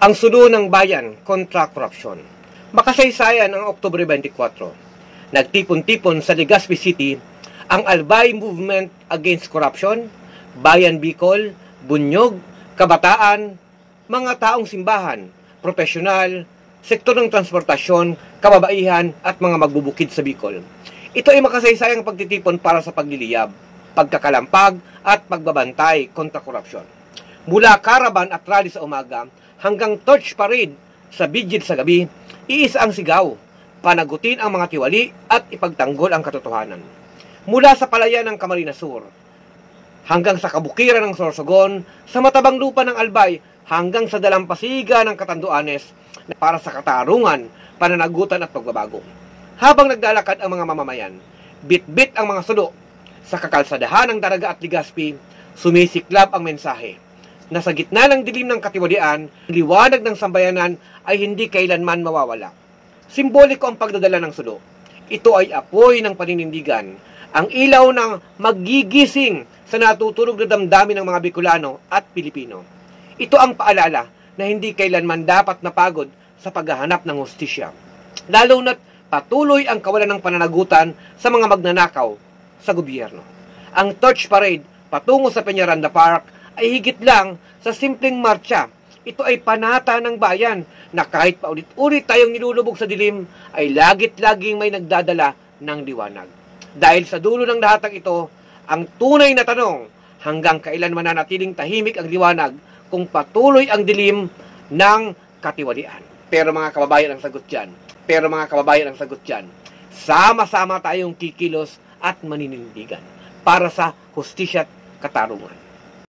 Ang sudo ng bayan kontra korupsyon. Makasaysayan ang Oktubre 24. Nagtipon-tipon sa Legazpi City ang Albay Movement Against Corruption, Bayan Bicol, Bunyog, Kabataan, mga taong simbahan, profesional, sektor ng transportasyon, kababaihan at mga magbubukid sa Bicol. Ito ay makasaysayang pagtitipon para sa pagliliyab, pagkakalampag at pagbabantay kontra korupsyon. Mula karaban at rally sa umaga hanggang torch parade sa bigil sa gabi, iisa ang sigaw, panagutin ang mga tiwali at ipagtanggol ang katotohanan. Mula sa palayan ng Camarines Sur hanggang sa kabukiran ng Sorsogon, sa matabang lupa ng Albay hanggang sa dalampasiga ng Catanduanes para sa katarungan, pananagutan at pagbabago. Habang naglalakad ang mga mamamayan, bit-bit ang mga sudo, sa kakalsadahan ng Daraga at Legazpi, sumisiklab ang mensahe na sa gitna ng dilim ng katiwalian, liwanag ng sambayanan ay hindi kailanman mawawala. Simboliko ang pagdadala ng sudo. Ito ay apoy ng paninindigan, ang ilaw ng magigising sa natutulog na damdamin ng mga Bicolano at Pilipino. Ito ang paalala na hindi kailanman dapat napagod sa paghahanap ng hustisya. Lalo na't patuloy ang kawalan ng pananagutan sa mga magnanakaw sa gobyerno. Ang torch parade patungo sa Peñaranda Park ay higit lang sa simpleng marcha. Ito ay panata ng bayan na kahit paulit-ulit tayong nilulubog sa dilim, ay lagit-laging may nagdadala ng liwanag. Dahil sa dulo ng lahat ng ito, ang tunay na tanong, hanggang kailan mananatiling tahimik ang liwanag kung patuloy ang dilim ng katiwalian. Pero mga kababayan ang sagot dyan. Sama-sama tayong kikilos at maninindigan para sa hustisya at katarungan.